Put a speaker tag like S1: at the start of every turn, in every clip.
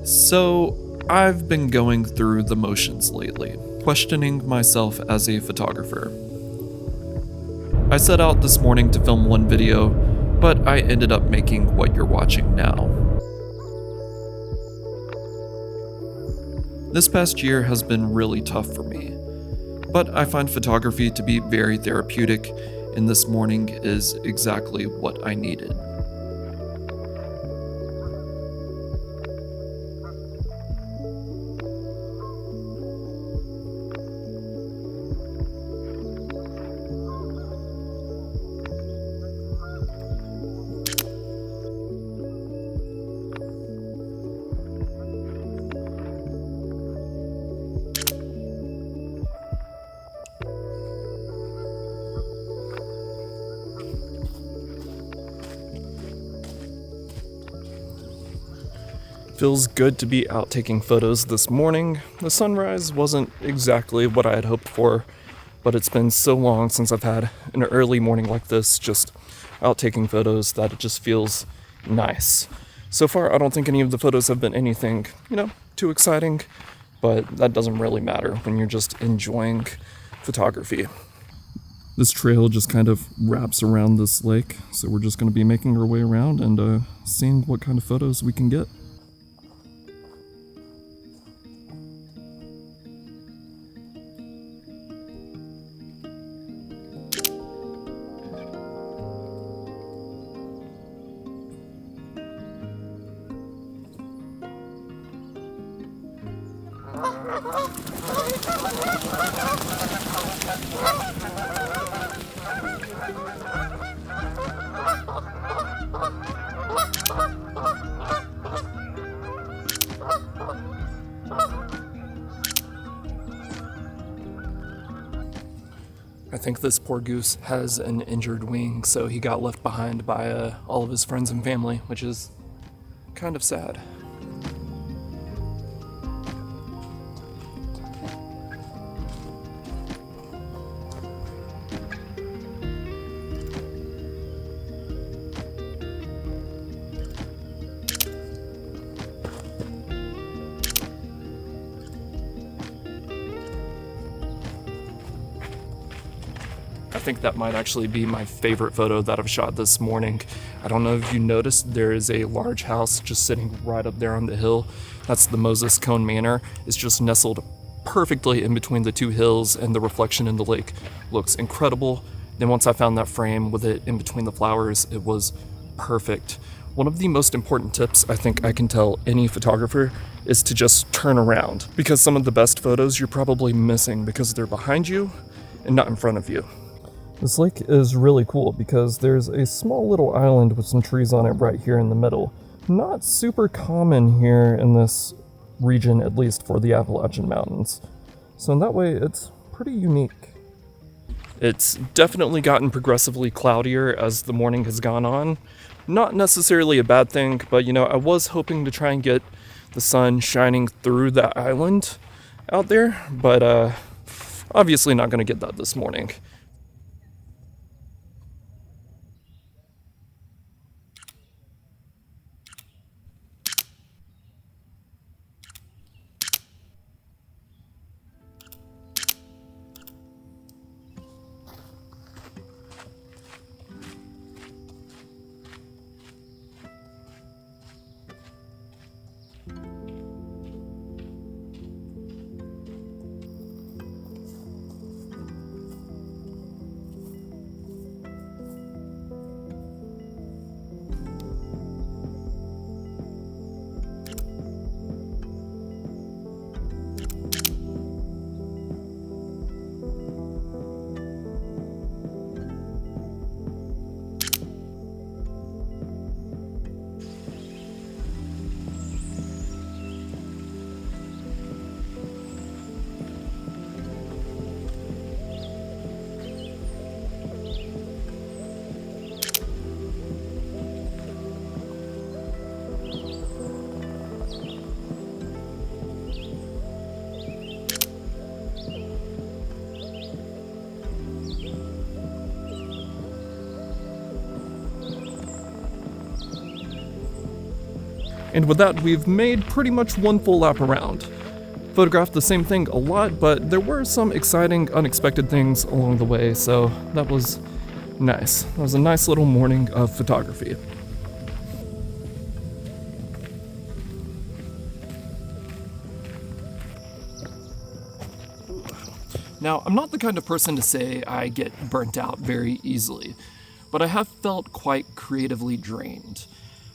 S1: So, I've been going through the motions lately, questioning myself as a photographer. I set out this morning to film one video, but I ended up making what you're watching now. This past year has been really tough for me, but I find photography to be very therapeutic, and this morning is exactly what I needed. Feels good to be out taking photos this morning. The sunrise wasn't exactly what I had hoped for, but it's been so long since I've had an early morning like this, just out taking photos, that it just feels nice. So far, I don't think any of the photos have been anything, too exciting, but that doesn't really matter when you're just enjoying photography. This trail just kind of wraps around this lake, so we're just going to be making our way around and seeing what kind of photos we can get. I think this poor goose has an injured wing, so he got left behind by all of his friends and family, which is kind of sad. I think that might actually be my favorite photo that I've shot this morning. I don't know if you noticed, there is a large house just sitting right up there on the hill. That's the Moses Cone Manor. It's just nestled perfectly in between the two hills, and the reflection in the lake looks incredible. Then once I found that frame with it in between the flowers, it was perfect. One of the most important tips I think I can tell any photographer is to just turn around, because some of the best photos you're probably missing because they're behind you and not in front of you. This lake is really cool because there's a small little island with some trees on it right here in the middle. Not super common here in this region, at least for the Appalachian Mountains. So in that way, it's pretty unique. It's definitely gotten progressively cloudier as the morning has gone on. Not necessarily a bad thing, but I was hoping to try and get the sun shining through that island out there, but obviously not going to get that this morning. And with that, we've made pretty much one full lap around. Photographed the same thing a lot, but there were some exciting, unexpected things along the way, so that was nice. That was a nice little morning of photography. Now, I'm not the kind of person to say I get burnt out very easily, but I have felt quite creatively drained.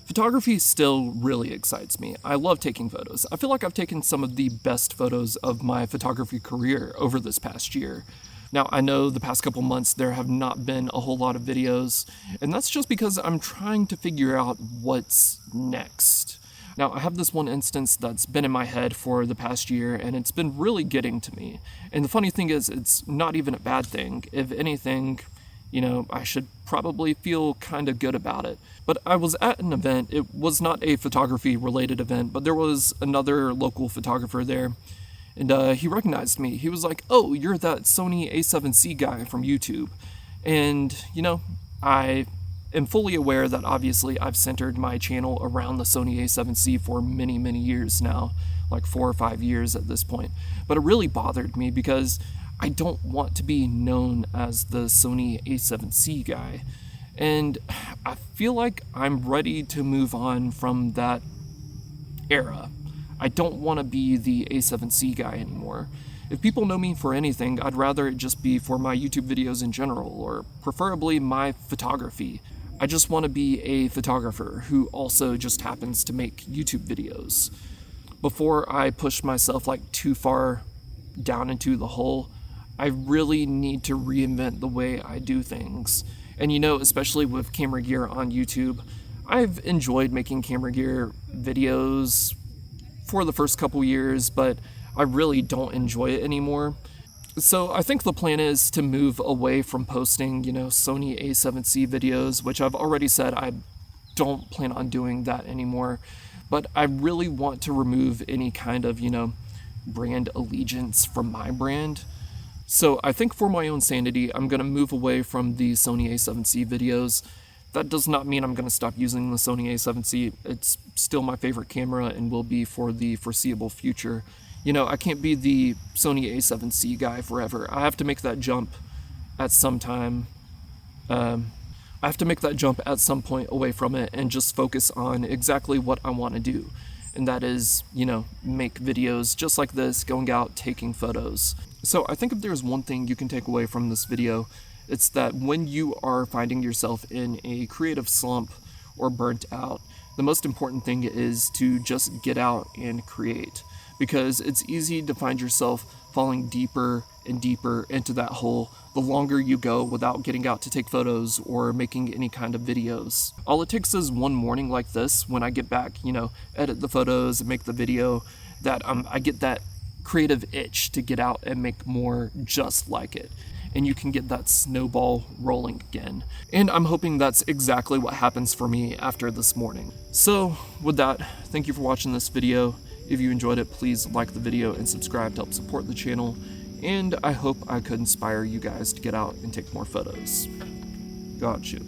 S1: Photography still really excites me. I love taking photos. I feel like I've taken some of the best photos of my photography career over this past year. Now, I know the past couple months there have not been a whole lot of videos, and that's just because I'm trying to figure out what's next. Now, I have this one instance that's been in my head for the past year, and it's been really getting to me. And the funny thing is, it's not even a bad thing. If anything, I should probably feel kind of good about it. But I was at an event. It was not a photography-related event, but there was another local photographer there, and he recognized me. He was like, "Oh, you're that Sony A7C guy from YouTube." And, I am fully aware that obviously I've centered my channel around the Sony A7C for many, many years now, like 4 or 5 years at this point. But it really bothered me because I don't want to be known as the Sony A7C guy. And I feel like I'm ready to move on from that era. I don't want to be the A7C guy anymore. If people know me for anything, I'd rather it just be for my YouTube videos in general, or preferably my photography. I just want to be a photographer who also just happens to make YouTube videos. Before I push myself too far down into the hole, I really need to reinvent the way I do things. And especially with camera gear on YouTube, I've enjoyed making camera gear videos for the first couple years, but I really don't enjoy it anymore. So I think the plan is to move away from posting, Sony A7C videos, which I've already said I don't plan on doing that anymore. But I really want to remove any kind of, brand allegiance from my brand. So I think for my own sanity, I'm going to move away from the Sony A7C videos. That does not mean I'm going to stop using the Sony A7C. It's still my favorite camera and will be for the foreseeable future. I can't be the Sony A7C guy forever. I have to make that jump at some time. I have to make that jump at some point away from it and just focus on exactly what I want to do. And that is, make videos just like this, going out, taking photos. So I think if there's one thing you can take away from this video, it's that when you are finding yourself in a creative slump or burnt out, the most important thing is to just get out and create. Because it's easy to find yourself falling deeper and deeper into that hole the longer you go without getting out to take photos or making any kind of videos. All it takes is one morning like this when I get back, edit the photos and make the video, that I get that creative itch to get out and make more just like it. And you can get that snowball rolling again. And I'm hoping that's exactly what happens for me after this morning. So with that, thank you for watching this video. If you enjoyed it, please like the video and subscribe to help support the channel. And I hope I could inspire you guys to get out and take more photos. Go out and shoot.